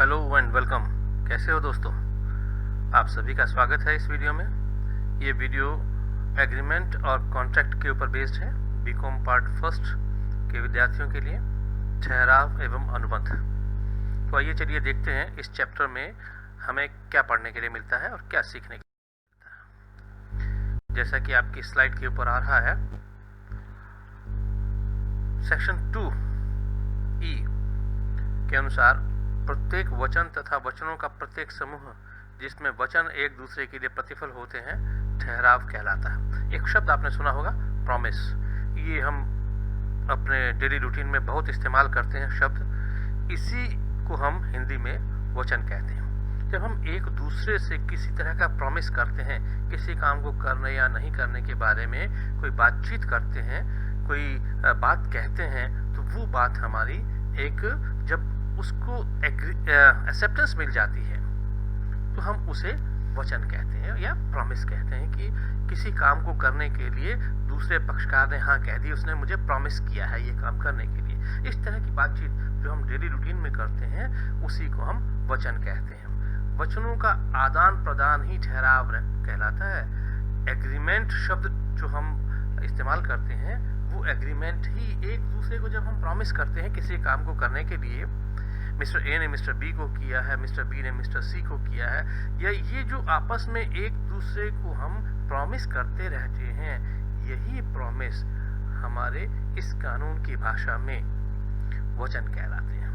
Hello and welcome. कैसे हो दोस्तों? आप सभी का स्वागत है इस वीडियो में। ये वीडियो एग्रीमेंट और कॉन्ट्रैक्ट के ऊपर बेस्ड है, बीकॉम पार्ट फर्स्ट के विद्यार्थियों के लिए, ठहराव एवं अनुबंध। तो आइए चलिए देखते हैं इस चैप्टर में हमें क्या पढ़ने के लिए मिलता है और क्या सीखने के लिए मिलता है। जैसा कि आपकी स्लाइड के ऊपर आ रहा है, सेक्शन 2E के अनुसार प्रत्येक वचन तथा वचनों का प्रत्येक समूह जिसमें वचन एक दूसरे के लिए प्रतिफल होते हैं ठहराव कहलाता है। एक शब्द आपने सुना होगा, प्रॉमिस। ये हम अपने डेली रूटीन में बहुत इस्तेमाल करते हैं शब्द। इसी को हम हिंदी में वचन कहते हैं। जब हम एक दूसरे से किसी तरह का प्रॉमिस करते हैं, किसी काम को करने या नहीं करने के बारे में कोई बातचीत करते हैं, कोई बात कहते हैं, तो वो बात हमारी एक जब उसको एक्सेप्टेंस मिल जाती है तो हम उसे वचन कहते हैं या प्रॉमिस कहते हैं कि किसी काम को करने के लिए दूसरे पक्षकार ने हाँ कह दी, उसने मुझे प्रॉमिस किया है ये काम करने के लिए। इस तरह की बातचीत जो हम डेली रूटीन में करते हैं उसी को हम वचन कहते हैं। वचनों का आदान प्रदान ही ठहराव कहलाता है। एग्रीमेंट शब्द जो हम इस्तेमाल करते हैं वो एग्रीमेंट ही एक दूसरे को जब हम प्रॉमिस करते हैं किसी काम को करने के लिए, मिस्टर ए ने मिस्टर बी को किया है, मिस्टर बी ने मिस्टर सी को किया है, या ये जो आपस में एक दूसरे को हम प्रॉमिस करते रहते हैं, यही प्रॉमिस हमारे इस कानून की भाषा में वचन कहलाते हैं।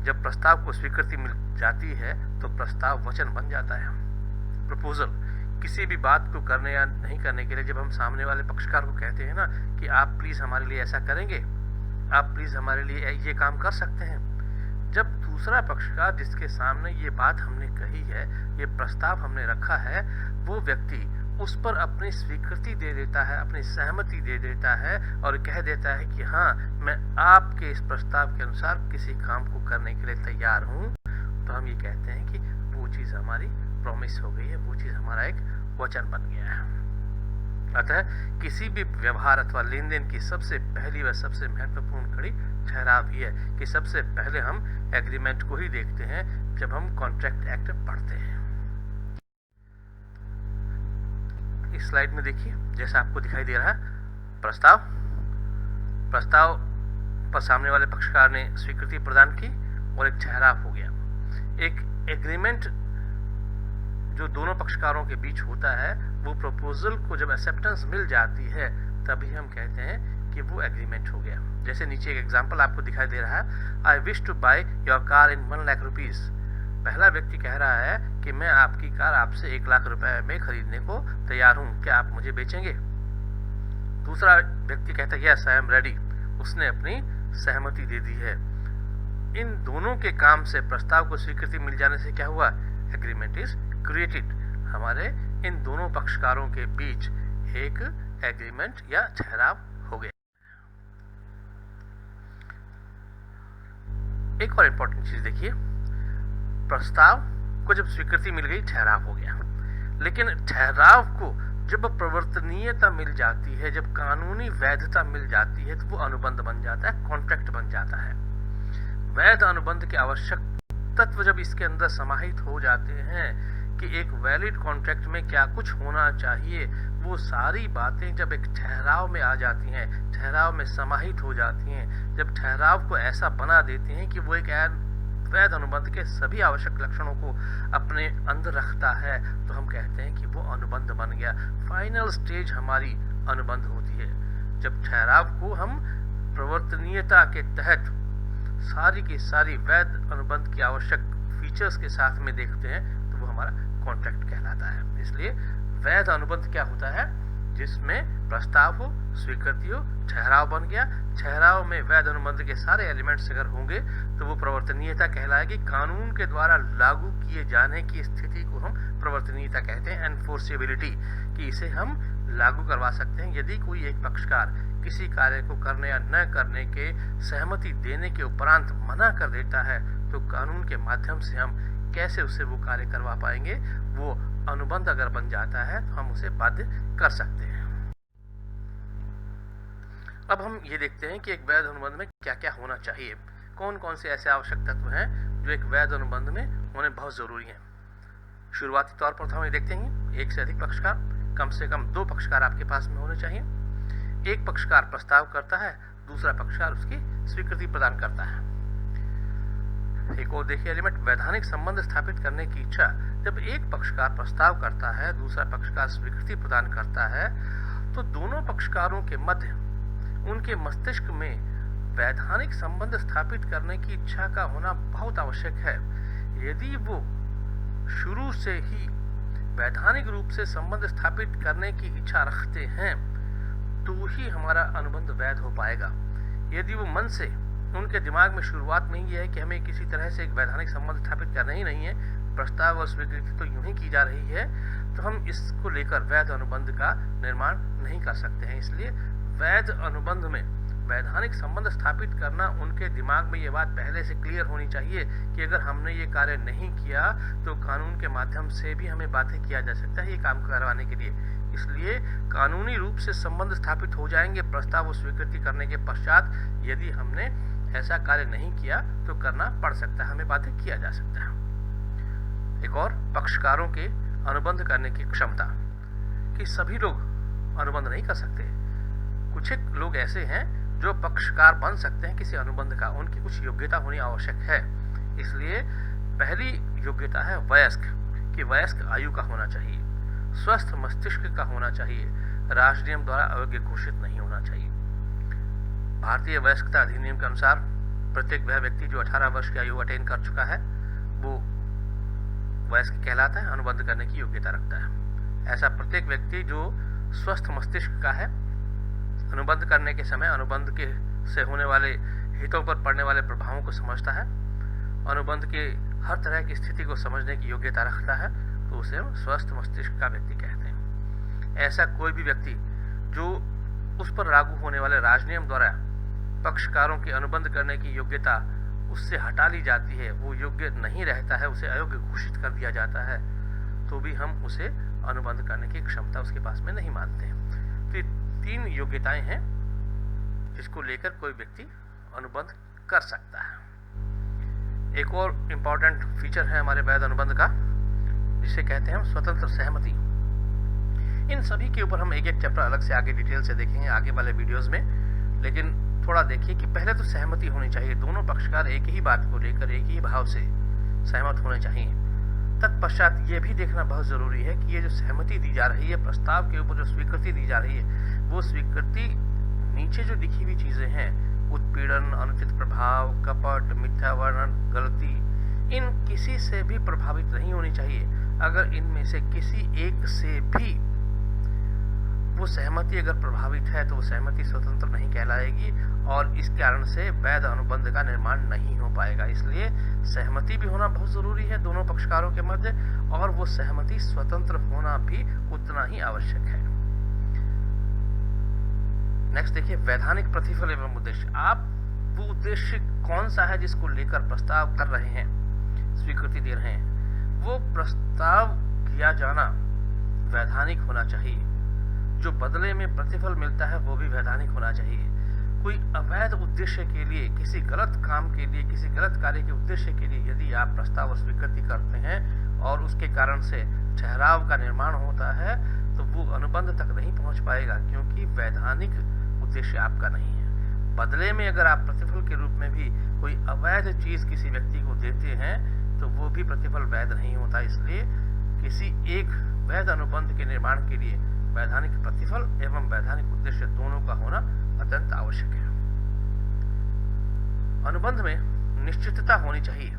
जब प्रस्ताव को स्वीकृति मिल जाती है तो प्रस्ताव वचन बन जाता है। प्रपोजल, किसी भी बात को करने या नहीं करने के लिए जब हम सामने वाले पक्षकार को कहते हैं ना कि आप प्लीज हमारे लिए ऐसा करेंगे, आप प्लीज हमारे लिए ये काम कर सकते हैं, जब दूसरा पक्षकार जिसके सामने ये बात हमने कही है, ये प्रस्ताव हमने रखा है, वो व्यक्ति उस पर अपनी स्वीकृति दे देता है, अपनी सहमति दे देता है और कह देता है कि हाँ, मैं आपके इस प्रस्ताव के अनुसार किसी काम को करने के लिए तैयार हूँ, तो हम ये कहते हैं कि वो चीज हमारी प्रॉमिस हो गई है, वो चीज हमारा एक वचन बन गया है। अतः किसी भी व्यवहार अथवा लेन देन की सबसे पहली व सबसे महत्वपूर्ण कड़ी ठहराव ही है कि सबसे पहले हम एग्रीमेंट को ही देखते हैं जब हम कॉन्ट्रैक्ट एक्ट पढ़ते हैं। इस स्लाइड में देखिए, जैसा आपको दिखाई दे रहा है, प्रस्ताव पर सामने वाले पक्षकार ने स्वीकृति प्रदान की और एक ठहराव हो गया। एक एग्रीमेंट जो दोनों पक्षकारों के बीच होता है, वो प्रपोजल को जब एक्सेप्टेंस मिल जाती है तभी हम कहते हैं कि वो एग्रीमेंट हो गया। जैसे नीचे एक एग्जांपल आपको दिखाई दे रहा है, I wish to buy your car in 1 lakh rupees. पहला व्यक्ति कह रहा है कि मैं आपकी कार आपसे 1 लाख रुपए में खरीदने को तैयार हूँ, क्या आप मुझे बेचेंगे? दूसरा व्यक्ति कहता है यस आई एम रेडी, उसने अपनी सहमति दे दी है। इन दोनों के काम से प्रस्ताव को स्वीकृति मिल जाने से क्या हुआ? Agreement is created. हमारे इन दोनों पक्षकारों के बीच एक एग्रीमेंट या ठहराव हो गया। एक और इंपॉर्टेंट चीज देखिए, प्रस्ताव को जब स्वीकृति मिल गई, ठहराव हो गया, लेकिन ठहराव को जब प्रवर्तनीयता मिल जाती है, जब कानूनी वैधता मिल जाती है, तो वो अनुबंध बन जाता है, कॉन्ट्रैक्ट बन जाता है। वैध अनुबंध के आवश्यक तत्व जब इसके अंदर समाहित हो जाते हैं कि एक वैलिड कॉन्ट्रैक्ट में क्या कुछ होना चाहिए, वो सारी बातें जब एक ठहराव में आ जाती हैं, ठहराव में समाहित हो जाती हैं, जब ठहराव को ऐसा बना देते हैं कि वो एक वैध अनुबंध के सभी आवश्यक लक्षणों को अपने अंदर रखता है, तो हम कहते हैं कि वो अनुबंध बन गया। फाइनल स्टेज हमारी अनुबंध होती है। जब ठहराव को हम प्रवर्तनीयता के तहत सारी की सारी वैध अनुबंध की आवश्यक फीचर्स के साथ में देखते हैं, तो वो हमारा कॉन्ट्रैक्ट कहलाता है। इसलिए वैध अनुबंध क्या होता है? जिसमें प्रस्ताव हो, स्वीकृति हो, ठहराव बन गया। ठहराव में वैध अनुबंध के सारे एलिमेंट्स अगर होंगे तो वो प्रवर्तनीयता कहलाएगी। कानून के द्वारा लागू किए जाने की स्थिति को हम प्रवर्तनीयता कहते हैं, एनफोर्सेबिलिटी, कि इसे हम लागू करवा सकते हैं। यदि कोई एक पक्षकार किसी कार्य को करने या न करने के सहमति देने के उपरांत मना कर देता है, तो कानून के माध्यम से हम कैसे उसे वो कार्य करवा पाएंगे? वो अनुबंध अगर बन जाता है तो हम उसे बाध्य कर सकते हैं। अब हम ये देखते हैं कि एक वैध अनुबंध में क्या क्या होना चाहिए। कौन कौन से ऐसे आवश्यक तत्व हैं जो एक वैध अनुबंध में होने बहुत जरूरी हैं। शुरुआती तौर पर तो हम ये देखते हैं, एक से अधिक पक्षकार, कम से कम 2 पक्षकार आपके पास में होने चाहिए। एक पक्षकार प्रस्ताव करता है, दूसरा पक्षकार उसकी स्वीकृति प्रदान करता है। एक और देखिए एलिमेंट, वैधानिक संबंध स्थापित करने की इच्छा। जब एक पक्षकार प्रस्ताव करता है, दूसरा पक्षकार स्वीकृति प्रदान करता है, तो दोनों पक्षकारों के मध्य उनके मस्तिष्क में वैधानिक संबंध स्थापित करने की इच्छा का होना बहुत आवश्यक है। यदि वो शुरू से ही वैधानिक रूप से संबंध स्थापित करने की इच्छा रखते हैं तो ही हमारा अनुबंध वैध हो पाएगा। यदि वो मन से, उनके दिमाग में शुरुआत में ही है कि हमें किसी तरह से एक वैधानिक संबंध स्थापित करना ही नहीं है, प्रस्ताव और स्वीकृति तो यूं ही की जा रही है, तो हम इसको लेकर वैध अनुबंध का निर्माण नहीं कर सकते हैं। इसलिए वैध अनुबंध में वैधानिक संबंध स्थापित करना, उनके दिमाग में ये बात पहले से क्लियर होनी चाहिए कि अगर हमने ये कार्य नहीं किया तो कानून के माध्यम से भी हमें बाध्य किया जा सकता है ये काम करवाने के लिए। इसलिए कानूनी रूप से संबंध स्थापित हो जाएंगे प्रस्ताव और स्वीकृति करने के पश्चात। यदि हमने ऐसा कार्य नहीं किया तो करना पड़ सकता है, हमें बाध्य किया जा सकता है। एक और, पक्षकारों के अनुबंध करने की क्षमता, कि सभी लोग अनुबंध नहीं कर सकते। कुछ एक लोग ऐसे हैं जो पक्षकार बन सकते हैं किसी अनुबंध का, उनकी कुछ योग्यता होनी आवश्यक है। इसलिए पहली योग्यता है वयस्क, कि वयस्क आयु का होना चाहिए, स्वस्थ मस्तिष्क का होना चाहिए, राष्ट्रीय नियम द्वारा अयोग्य घोषित नहीं होना चाहिए। भारतीय वयस्कता अधिनियम के अनुसार प्रत्येक वह व्यक्ति जो 18 वर्ष की आयु अटेन कर चुका है वो वयस्क कहलाता है, अनुबंध करने की योग्यता रखता है। ऐसा प्रत्येक व्यक्ति जो स्वस्थ मस्तिष्क का है, अनुबंध करने के समय अनुबंध के से होने वाले हितों पर पड़ने वाले प्रभावों को समझता है, अनुबंध के हर तरह की स्थिति को समझने की योग्यता रखता है, तो उसे हम स्वस्थ मस्तिष्क का व्यक्ति कहते हैं। ऐसा कोई भी व्यक्ति जो उस पर लागू होने वाले राजनियम द्वारा पक्षकारों के अनुबंध करने की योग्यता उससे हटा ली जाती है, वो योग्य नहीं रहता है, उसे अयोग्य घोषित कर दिया जाता है, तो भी हम उसे अनुबंध करने की क्षमता उसके पास में नहीं मानते हैं। तो ये 3 योग्यताएं हैं जिसको लेकर कोई व्यक्ति अनुबंध कर सकता है। एक और इम्पोर्टेंट फीचर है हमारे वैध अनुबंध का, जिसे कहते हैं हम स्वतंत्र सहमति। इन सभी के ऊपर हम एक एक चैप्टर अलग से आगे डिटेल से देखेंगे आगे वाले वीडियोस में, लेकिन थोड़ा देखिए कि पहले तो सहमति होनी चाहिए। दोनों पक्षकार एक ही बात को लेकर एक ही भाव से सहमत होने चाहिए। तत्पश्चात ये भी देखना बहुत जरूरी है कि ये जो सहमति दी जा रही है, प्रस्ताव के ऊपर जो स्वीकृति दी जा रही है, वो स्वीकृति नीचे जो लिखी हुई चीजें हैं, उत्पीड़न, अनुचित प्रभाव, कपट, मिथ्या वर्णन, गलती, इन किसी से भी प्रभावित नहीं होनी चाहिए। अगर इनमें से किसी एक से भी वो सहमति अगर प्रभावित है तो वो सहमति स्वतंत्र नहीं कहलाएगी और इस कारण से वैध अनुबंध का निर्माण नहीं हो पाएगा। इसलिए सहमति भी होना बहुत जरूरी है दोनों पक्षकारों के मध्य, और वो सहमति स्वतंत्र होना भी उतना ही आवश्यक है। नेक्स्ट देखिए, वैधानिक प्रतिफल एवं उद्देश्य। आप वो उद्देश्य कौन सा है जिसको लेकर प्रस्ताव कर रहे हैं, स्वीकृति दे रहे हैं, वो प्रस्ताव किया जाना वैधानिक होना चाहिए। जो बदले में प्रतिफल मिलता है वो भी वैधानिक होना चाहिए। कोई अवैध उद्देश्य के लिए, किसी गलत काम के लिए, किसी गलत कार्य के उद्देश्य के लिए यदि आप प्रस्ताव और स्वीकृति करते हैं और उसके कारण से ठहराव का निर्माण होता है तो वो अनुबंध तक नहीं पहुंच पाएगा, क्योंकि वैधानिक उद्देश्य आपका नहीं है। बदले में अगर आप प्रतिफल के रूप में भी कोई अवैध चीज किसी व्यक्ति को देते हैं तो वो भी प्रतिफल वैध नहीं होता। इसलिए किसी एक वैध अनुबंध के निर्माण के लिए वैधानिक प्रतिफल एवं वैधानिक उद्देश्य दोनों का होना अत्यंत आवश्यक है। अनुबंध में निश्चितता होनी चाहिए।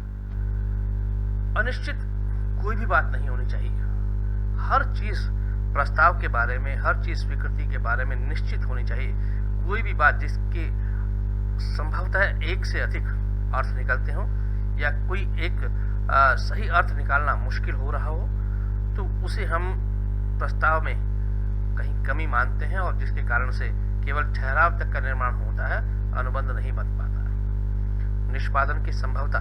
अनिश्चित कोई भी बात नहीं होनी चाहिए। हर चीज प्रस्ताव के बारे में, हर चीज स्वीकृति के बारे में निश्चित होनी चाहिए। कोई भी बात जिसके संभवतः एक से अधिक अर्थ निकलते हो या कोई एक सही अर्थ निकालना मुश्किल हो रहा हो तो उसे हम प्रस्ताव में कहीं कमी मानते हैं और जिसके कारण से केवल ठहराव तक का निर्माण होता है, अनुबंध नहीं बन पाता। निष्पादन की संभवता।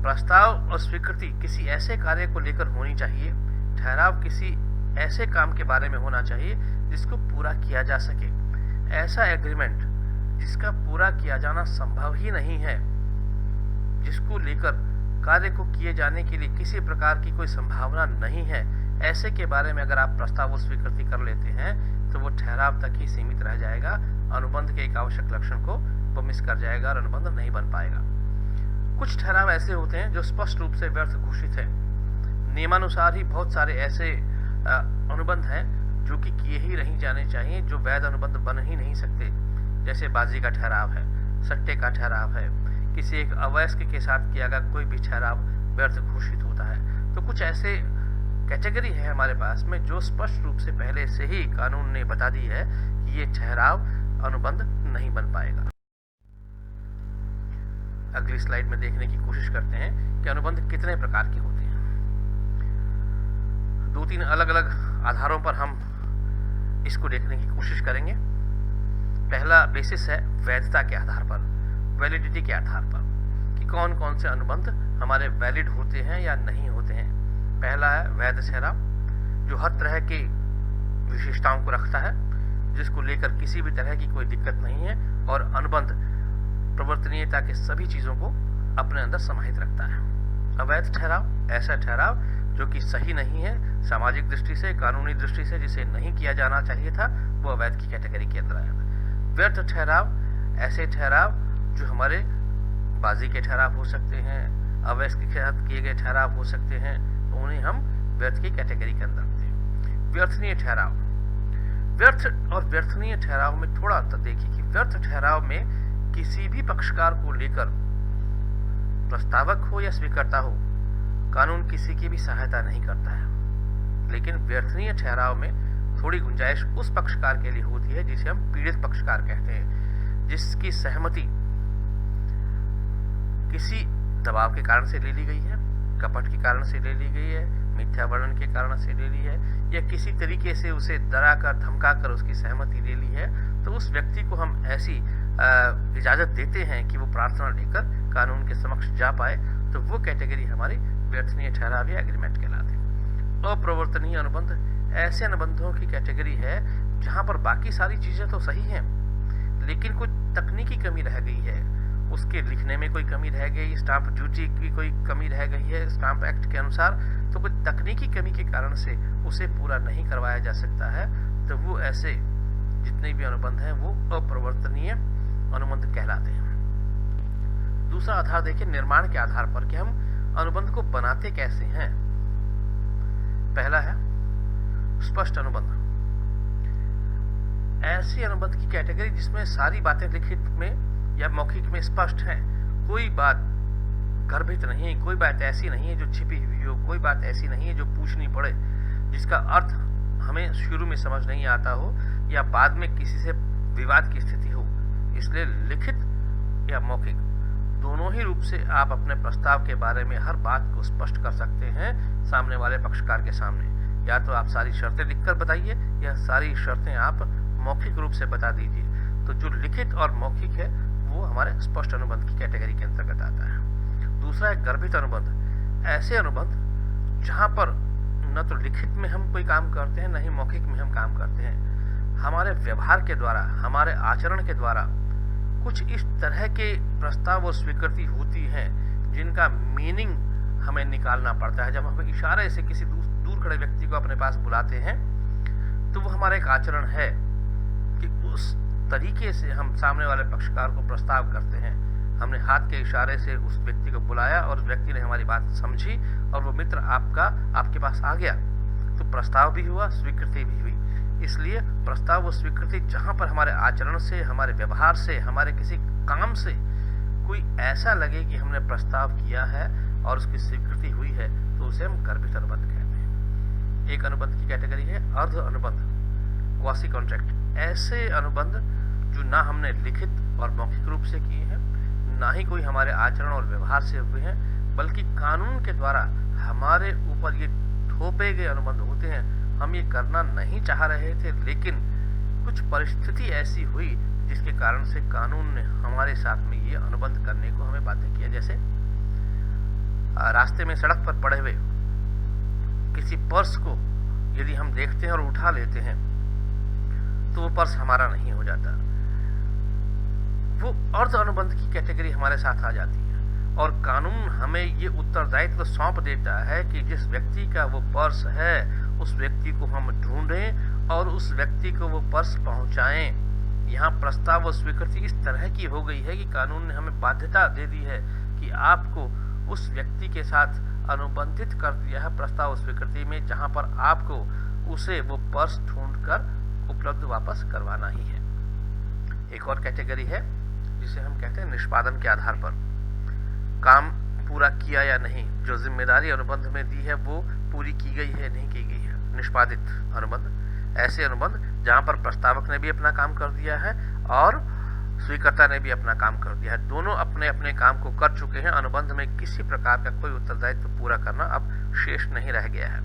प्रस्ताव और स्वीकृति किसी ऐसे कार्य को लेकर होनी चाहिए, ठहराव किसी ऐसे काम के बारे में होना चाहिए जिसको पूरा किया जा सके। ऐसा एग्रीमेंट जिसका पूरा किया जाना संभव ही नहीं है, जिसको लेकर कार्य को किए जाने के लिए किसी प्रकार की कोई संभावना नहीं है, ऐसे के बारे में अगर आप प्रस्ताव स्वीकृति कर लेते हैं तो वो ठहराव तक ही सीमित रह जाएगा। अनुबंध के एक आवश्यक लक्षण को वो मिस कर जाएगा और अनुबंध नहीं बन पाएगा। कुछ ठहराव ऐसे होते हैं जो स्पष्ट रूप से व्यर्थ घोषित है। नियमानुसार ही बहुत सारे ऐसे अनुबंध हैं जो कि किए ही नहीं जाने चाहिए, जो वैध अनुबंध बन ही नहीं सकते। जैसे बाजी का ठहराव है, सट्टे का ठहराव है, किसी एक अवयस्क के साथ किया गया कोई भी ठहराव व्यर्थ घोषित होता है। तो कुछ ऐसे कैटेगरी है हमारे पास में जो स्पष्ट रूप से पहले से ही कानून ने बता दी है कि ये ठहराव अनुबंध नहीं बन पाएगा। अगली स्लाइड में देखने की कोशिश करते हैं कि अनुबंध कितने प्रकार के होते हैं। 2-3 अलग अलग आधारों पर हम इसको देखने की कोशिश करेंगे। पहला बेसिस है वैधता के आधार पर, वैलिडिटी के आधार पर, कि कौन कौन से अनुबंध हमारे वैलिड होते हैं या नहीं होते हैं। पहला है वैध ठहराव, जो हर तरह की विशेषताओं को रखता है, जिसको लेकर किसी भी तरह की कोई दिक्कत नहीं है, और अनुबंध प्रवर्तनीयता के सभी चीजों को अपने अंदर समाहित रखता है। अवैध ठहराव ऐसा ठहराव जो कि सही नहीं है, सामाजिक दृष्टि से, कानूनी दृष्टि से, जिसे नहीं किया जाना चाहिए था, वो अवैध की कैटेगरी के अंदर आया था। व्यर्थ ठहराव ऐसे ठहराव जो हमारे बाजी के ठहराव हो सकते हैं, अवैध के साथ किए गए ठहराव हो सकते हैं, तो उन्हें हम व्यर्थ की कैटेगरी के अंदर रखते हैं। व्यर्थनीय ठहराव, व्यर्थ और व्यर्थनीय ठहराव में थोड़ा अंतर देखिए कि व्यर्थ ठहराव में किसी भी पक्षकार को लेकर, प्रस्तावक हो या स्वीकर्ता हो, कानून किसी की भी सहायता नहीं करता है। लेकिन व्यर्थनीय ठहराव में थोड़ी गुंजाइश उस पक्षकार के लिए होती है जिसे हम पीड़ित पक्षकार कहते हैं, जिसकी सहमति किसी दबाव के कारण से ले ली गई है, कपट के कारण से ले ली गई है, मिथ्या वर्णन के कारण से ले ली है, या किसी तरीके से उसे डरा कर धमका कर उसकी सहमति ले ली है, तो उस व्यक्ति को हम ऐसी इजाजत देते हैं कि वो प्रार्थना लेकर कानून के समक्ष जा पाए, तो वो कैटेगरी हमारी व्यर्थनीय ठहराव या एग्रीमेंट कहलाती है। अप्रवर्तनीय अनुबंध ऐसे अनुबंधों की कैटेगरी है जहां पर बाकी सारी चीजें तो सही हैं, लेकिन कुछ तकनीकी कमी रह गई है, उसके लिखने में कोई कमी रह गई, स्टाम्प ड्यूटी की कोई कमी रह गई है स्टाम्प एक्ट के अनुसार, तो कुछ तकनीकी कमी के कारण से उसे पूरा नहीं करवाया जा सकता है, तो वो ऐसे जितने भी अनुबंध हैं वो अप्रवर्तनीय अनुबंध कहलाते हैं। दूसरा आधार देखिए निर्माण के आधार पर कि हम अनुबंध को बनाते कैसे हैं। पहला है स्पष्ट अनुबंध, ऐसे अनुबंध की कैटेगरी जिसमें सारी बातें लिखित में या मौखिक में स्पष्ट हैं, कोई बात गर्भित नहीं है, कोई बात ऐसी नहीं है जो छिपी हुई हो, कोई बात ऐसी नहीं है जो पूछनी पड़े, जिसका अर्थ हमें शुरू में समझ नहीं आता हो या बाद में किसी से विवाद की स्थिति हो। इसलिए लिखित या मौखिक दोनों ही रूप से आप अपने प्रस्ताव के बारे में हर बात को स्पष्ट कर सकते हैं सामने वाले पक्षकार के सामने। या तो आप सारी शर्तें लिखकर बताइए या सारी शर्तें आप मौखिक रूप से बता दीजिए। तो जो लिखित और मौखिक है वो हमारे स्पष्ट अनुबंध की कैटेगरी के अंतर्गत आता है। दूसरा है गर्भित अनुबंध, ऐसे अनुबंध जहां पर न तो लिखित में हम कोई काम करते हैं, न ही मौखिक में हम काम करते हैं, हमारे व्यवहार के द्वारा, हमारे आचरण के द्वारा कुछ इस तरह के प्रस्ताव और स्वीकृति होती हैं जिनका मीनिंग हमें निकालना पड़ता है। जब हम इशारे से किसी दूर खड़े व्यक्ति को अपने पास बुलाते हैं तो वो हमारा एक आचरण है कि उस तरीके से हम सामने वाले पक्षकार को प्रस्ताव करते हैं। हमने हाथ के इशारे से उस व्यक्ति को बुलाया और उस व्यक्ति ने हमारी बात समझी और वो मित्र आपके पास आ गया, तो प्रस्ताव भी हुआ, स्वीकृति भी हुई। इसलिए प्रस्ताव और स्वीकृति जहां पर हमारे आचरण से, हमारे व्यवहार से, हमारे किसी काम से कोई ऐसा लगे कि हमने प्रस्ताव किया है और उसकी स्वीकृति हुई है, तो उसे हम गर्भित अनुबंध कहते हैं। एक अनुबंध की कैटेगरी है अर्ध अनुबंध, क्वासी कॉन्ट्रैक्ट। ऐसे अनुबंध जो ना हमने लिखित और मौखिक रूप से किए हैं, ना ही कोई हमारे आचरण और व्यवहार से हुए हैं, बल्कि कानून के द्वारा हमारे ऊपर ये थोपे गए अनुबंध होते हैं। हम ये करना नहीं चाह रहे थे, लेकिन कुछ परिस्थिति ऐसी हुई जिसके कारण से कानून ने हमारे साथ में ये अनुबंध करने को हमें बाध्य किया। जैसे रास्ते में सड़क पर पड़े हुए किसी पर्स को यदि हम देखते हैं और उठा लेते हैं तो वो पर्स हमारा नहीं हो जाता। वो अर्ध अनुबंध की कैटेगरी हमारे साथ आ जाती है। और कानून हमें ये उत्तरदायित्व सौंप देता है कि जिस व्यक्ति का वो पर्स है उस व्यक्ति को हम ढूंढें और उस व्यक्ति को वो पर्स पहुंचाएं। यहाँ प्रस्ताव व स्वीकृति इस तरह की हो गई है कि कानून ने हमें बाध्यता दे दी है कि आपको उस व्यक्ति के साथ अनुबंधित कर दिया है प्रस्ताव स्वीकृति में, जहां पर आपको उसे वो पर्स ढूंढकर उपलब्ध वापस करवाना ही है। एक और कैटेगरी है जिसे हम कहते हैं निष्पादन के आधार पर, काम पूरा किया या नहीं, जो जिम्मेदारी अनुबंध में दी है वो पूरी की गई है नहीं की गई है, निष्पादित अनुबंध। ऐसे अनुबंध जहां पर प्रस्तावक ने भी अपना काम कर दिया है और स्वीकर्ता ने भी अपना काम कर दिया है, दोनों अपने अपने काम को कर चुके हैं, अनुबंध में किसी प्रकार का कोई उत्तरदायित्व पूरा करना अब शेष नहीं रह गया है।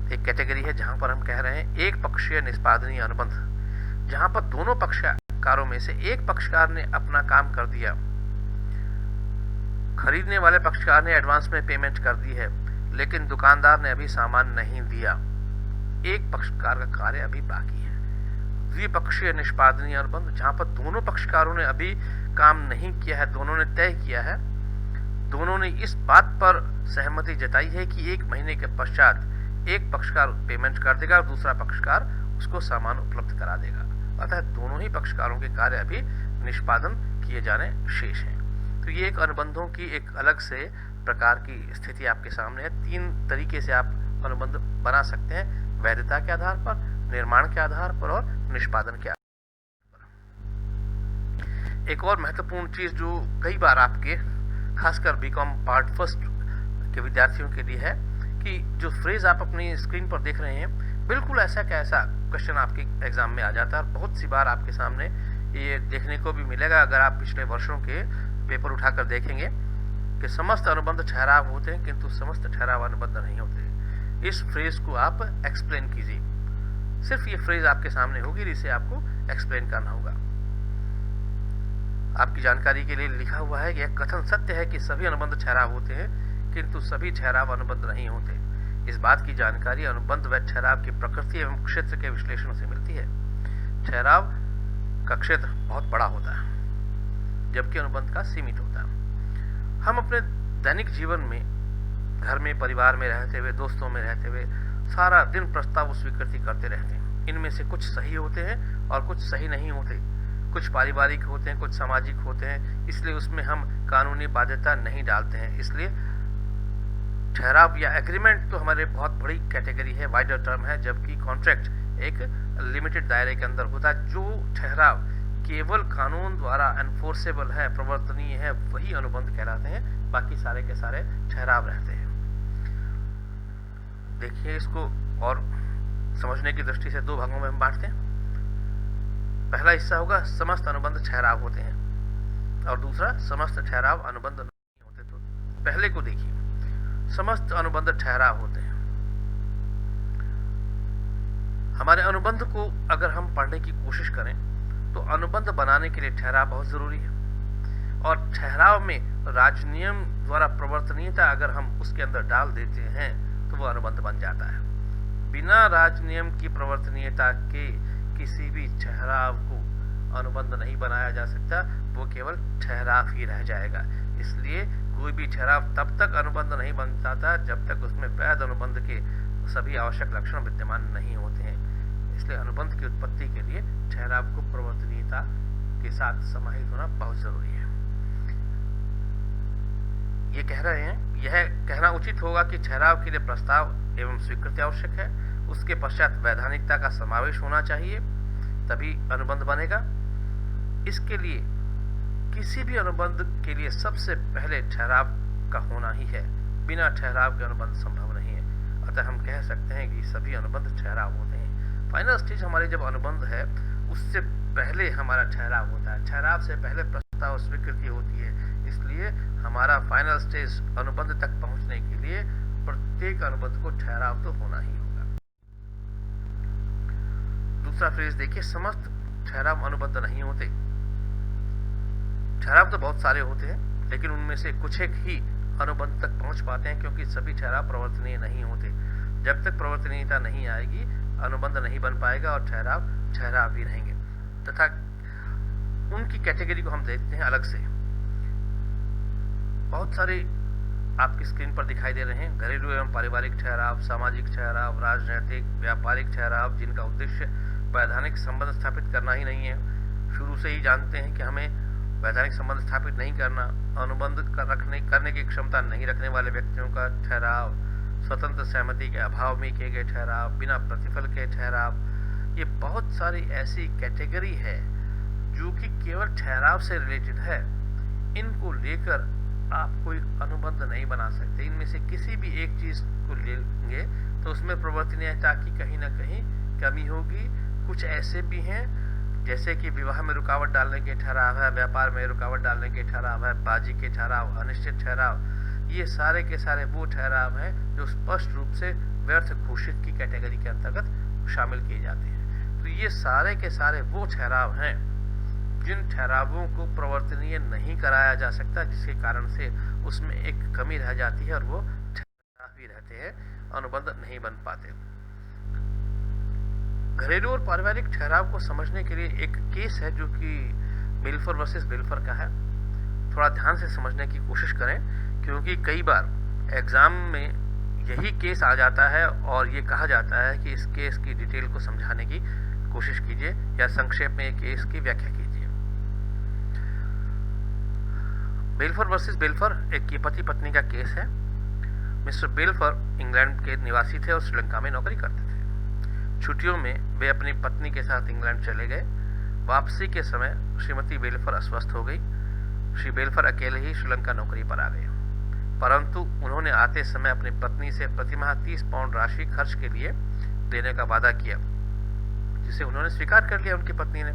एक कैटेगरी है जहां पर हम कह रहे हैं एक पक्षीय निष्पादनीय अनुबंध, जहां पर दोनों पक्षकारों में से एक पक्षकार ने अपना काम कर दिया, खरीदने वाले पक्षकार ने एडवांस में पेमेंट कर दी है लेकिन दुकानदार ने अभी सामान नहीं दिया, एक पक्षकार का कार्य अभी बाकी है। द्विपक्षीय निष्पादनीय अनुबंध, जहां पर दोनों पक्षकारों ने अभी काम नहीं किया है, दोनों ने तय किया है, दोनों ने इस बात पर सहमति जताई है कि 1 महीने के पश्चात एक पक्षकार पेमेंट कर देगा और दूसरा पक्षकार उसको सामान उपलब्ध करा देगा। अतः दोनों ही पक्षकारों के कार्य अभी निष्पादन किए जाने शेष हैं। तो ये एक अनुबंधों की एक अलग से प्रकार की स्थिति आपके सामने है। 3 तरीके से आप अनुबंध बना सकते हैं, वैधता के आधार पर, निर्माण के आधार पर और निष्पादन के आधार पर। एक और महत्वपूर्ण चीज जो कई बार आपके खासकर बीकॉम पार्ट फर्स्ट के विद्यार्थियों के लिए है कि जो फ्रेज आप अपनी स्क्रीन पर देख रहे हैं, बिल्कुल ऐसा कैसा क्वेश्चन आपके एग्जाम में आ जाता है। बहुत सी बार आपके सामने ये देखने को भी मिलेगा अगर आप पिछले वर्षों के पेपर उठाकर देखेंगे कि समस्त अनुबंध ठहराव होते हैं किंतु समस्त ठहराव अनुबंध नहीं होते। इस फ्रेज को आप एक्सप्लेन कीजिए, सिर्फ ये फ्रेज आपके सामने होगी, इसे आपको एक्सप्लेन करना होगा। आपकी जानकारी के लिए लिखा हुआ है, यह कथन सत्य है कि सभी अनुबंध ठहराव होते हैं किंतु सभी ठहराव अनुबंध नहीं होते। इस बात की जानकारी अनुबंध व ठहराव की प्रकृति एवं क्षेत्र के विश्लेषण से मिलती है। ठहराव का क्षेत्र बहुत बड़ा होता है जबकि अनुबंध का सीमित होता है। हम अपने दैनिक जीवन में घर में परिवार में रहते हुए, दोस्तों में रहते हुए सारा दिन प्रस्ताव स्वीकृति करते रहते हैं। इनमें से कुछ सही होते हैं और कुछ सही नहीं होते, कुछ पारिवारिक होते हैं, कुछ सामाजिक होते हैं, इसलिए उसमें हम कानूनी बाध्यता नहीं डालते हैं। इसलिए ठहराव या एग्रीमेंट तो हमारे बहुत बड़ी कैटेगरी है, वाइडर टर्म है, जबकि कॉन्ट्रैक्ट एक लिमिटेड दायरे के अंदर होता है। जो ठहराव केवल कानून द्वारा एनफोर्सेबल है, प्रवर्तनीय है, वही अनुबंध कहलाते हैं, बाकी सारे के सारे ठहराव रहते हैं। देखिए, इसको और समझने की दृष्टि से 2 भागों में हम बांटते हैं। पहला हिस्सा होगा समस्त अनुबंध ठहराव होते हैं और दूसरा समस्त ठहराव अनुबंध नहीं होते। तो पहले को देखिए, समस्त अनुबंध ठहराव होते हैं। हमारे अनुबंध को अगर हम पढ़ने की कोशिश करें तो अनुबंध बनाने के लिए ठहराव बहुत जरूरी है और ठहराव में राजनियम द्वारा प्रवर्तनीयता अगर हम उसके अंदर डाल देते हैं तो वो अनुबंध बन जाता है। बिना राजनियम की प्रवर्तनीयता के किसी भी ठहराव को अनुबंध नहीं बनाया जा सकता, वो केवल ठहराव ही रह जाएगा। इसलिए कोई भी ठहराव तब तक अनुबंध नहीं बन जाता जब तक उसमें वैध अनुबंध के सभी आवश्यक लक्षण विद्यमान नहीं होते हैं। इसलिए अनुबंध की उत्पत्ति के लिए ठहराव को प्रवर्तनीयता के साथ समाहित होना बहुत जरूरी है। ये कह रहे हैं, यह कहना उचित होगा कि ठहराव के लिए प्रस्ताव एवं स्वीकृति आवश्यक है, उसके पश्चात वैधानिकता का समावेश होना चाहिए, तभी अनुबंध बनेगा। इसके लिए किसी भी अनुबंध के लिए सबसे पहले ठहराव का होना ही है, बिना ठहराव के अनुबंध संभव नहीं है। अतः हम कह सकते हैं कि सभी अनुबंध ठहराव होते हैं। फाइनल स्टेज हमारी जब अनुबंध है उससे पहले हमारा ठहराव होता है, ठहराव से पहले प्रस्ताव स्वीकृति होती है। इसलिए हमारा फाइनल स्टेज अनुबंध तक पहुंचने के लिए प्रत्येक अनुबंध को ठहराव तो होना ही होगा। दूसरा फ्रेज देखिए, समस्त ठहराव अनुबंध नहीं होते। ठहराव तो बहुत सारे होते हैं लेकिन उनमें से कुछ एक ही अनुबंध तक पहुंच पाते हैं क्योंकि सभी ठहराव प्रवर्तनीय नहीं होते। जब तक प्रवर्तनीयता नहीं आएगी अनुबंध नहीं बन पाएगा और ठहराव ठहराव ही रहेंगे। तथा उनकी कैटेगरी को हम देखते हैं अलग से। बहुत सारे आपकी स्क्रीन पर दिखाई दे रहे हैं घरेलू एवं पारिवारिक ठहराव, सामाजिक ठहराव, राजनैतिक, व्यापारिक ठहराव, जिनका उद्देश्य वैधानिक संबंध स्थापित करना ही नहीं है। शुरू से ही जानते हैं कि हमें वैधानिक संबंध स्थापित नहीं करना, अनुबंध करने की क्षमता नहीं रखने वाले व्यक्तियों का ठहराव, स्वतंत्र सहमति के अभाव में किए गए ठहराव, बिना प्रतिफल के ठहराव, ये बहुत सारी ऐसी कैटेगरी है जो कि केवल ठहराव से रिलेटेड है। इनको लेकर आप कोई अनुबंध नहीं बना सकते। इनमें से किसी भी एक चीज को लेंगे तो उसमें प्रवर्तनीयता की कहीं ना कहीं कमी होगी। कुछ ऐसे भी हैं जैसे कि विवाह में रुकावट डालने के ठहराव है, व्यापार में रुकावट डालने के ठहराव है, बाजी के ठहराव, अनिश्चित ठहराव, ये सारे के सारे वो ठहराव हैं जो स्पष्ट रूप से व्यर्थ घोषित की कैटेगरी के अंतर्गत शामिल किए जाते हैं। तो ये सारे के सारे वो ठहराव हैं जिन ठहरावों को प्रवर्तनीय नहीं कराया जा सकता, जिसके कारण से उसमें एक कमी रह जाती है और वो ठहराव ही रहते हैं, अनुबंध नहीं बन पाते। घरेलू और पारिवारिक ठहराव को समझने के लिए एक केस है जो कि बेल्फोर वर्सेस बेल्फोर का है। थोड़ा ध्यान से समझने की कोशिश करें क्योंकि कई बार एग्जाम में यही केस आ जाता है और ये कहा जाता है कि इस केस की डिटेल को समझाने की कोशिश कीजिए या संक्षेप में केस की व्याख्या कीजिए। बेल्फोर वर्सेस बेल्फोर एक पति पत्नी का केस है। मिस्टर बेल्फोर इंग्लैंड के निवासी थे और श्रीलंका में नौकरी करते थे। छुट्टियों में वे अपनी पत्नी के साथ इंग्लैंड चले गए। वापसी के समय श्रीमती बेल्फोर अस्वस्थ हो गई। श्री बेल्फोर अकेले ही श्रीलंका नौकरी पर आ गए, परंतु उन्होंने आते समय अपनी पत्नी से प्रतिमाह 30 पाउंड राशि खर्च के लिए देने का वादा किया, जिसे उन्होंने स्वीकार कर लिया उनकी पत्नी ने।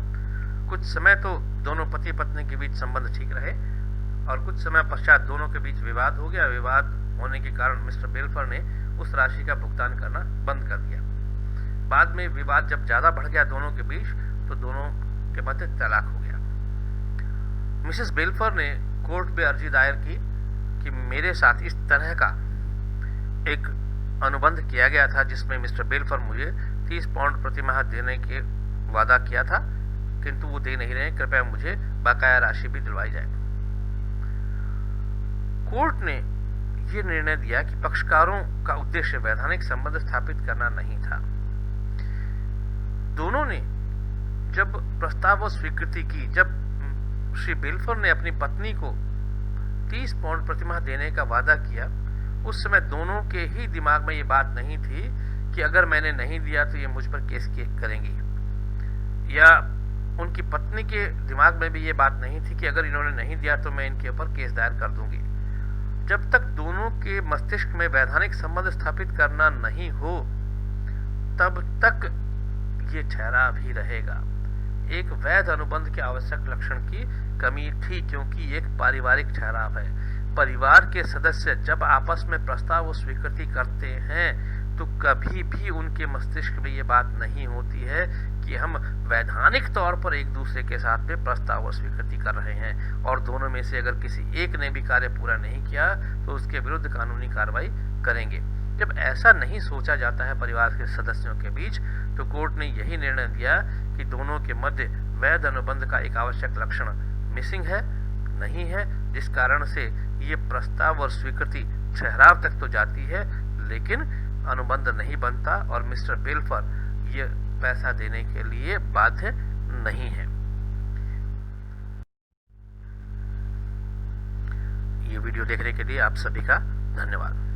कुछ समय तो दोनों पति पत्नी के बीच संबंध ठीक रहे और कुछ समय पश्चात दोनों के बीच विवाद हो गया। विवाद होने के कारण मिस्टर बेल्फोर ने उस राशि का भुगतान करना बंद कर दिया। बाद में विवाद जब ज्यादा बढ़ गया दोनों के बीच तो दोनों के मध्य तलाक हो गया। मिसेस बेल्फोर ने कोर्ट में अर्जी दायर की कि मेरे साथ इस तरह का एक अनुबंध किया गया था जिसमें मिस्टर बेल्फोर मुझे 30 पाउंड प्रति माह देने के वादा किया था, किंतु वो दे नहीं रहे, कृपया मुझे बकाया राशि भी दिलवाई जाए। कोर्ट ने यह निर्णय दिया कि पक्षकारों का उद्देश्य वैधानिक संबंध स्थापित करना नहीं था। दोनों ने जब प्रस्ताव और स्वीकृति की, जब श्री बेल्फोर ने अपनी पत्नी को 30 पाउंड प्रतिमाह देने का वादा किया, उस समय दोनों के ही दिमाग में ये बात नहीं थी कि अगर मैंने नहीं दिया तो ये मुझ पर केस करेंगी, या उनकी पत्नी के दिमाग में भी ये बात नहीं थी कि अगर इन्होंने नहीं दिया तो मैं इनके ऊपर केस दायर कर दूंगी। जब तक दोनों के मस्तिष्क में वैधानिक संबंध स्थापित करना नहीं हो तब तक ये ठहराव ही रहेगा। एक वैध अनुबंध के आवश्यक लक्षण की कमी थी क्योंकि एक पारिवारिक ठहराव है। परिवार के सदस्य जब आपस में प्रस्ताव और स्वीकृति करते हैं तो कभी भी उनके मस्तिष्क में ये बात नहीं होती है कि हम वैधानिक तौर पर एक दूसरे के साथ में प्रस्ताव और स्वीकृति कर रहे हैं और दोनों में से अगर किसी एक ने भी कार्य पूरा नहीं किया तो उसके विरुद्ध कानूनी कार्रवाई करेंगे। जब ऐसा नहीं सोचा जाता है परिवार के सदस्यों के बीच तो कोर्ट ने यही निर्णय दिया कि दोनों के मध्य वैध अनुबंध का एक आवश्यक लक्षण मिसिंग है, नहीं है, जिस कारण से ये प्रस्ताव और स्वीकृति ठहराव तक तो जाती है लेकिन अनुबंध नहीं बनता और मिस्टर बेल्फोर ये पैसा देने के लिए बाध्य नहीं है। ये वीडियो देखने के लिए आप सभी का धन्यवाद।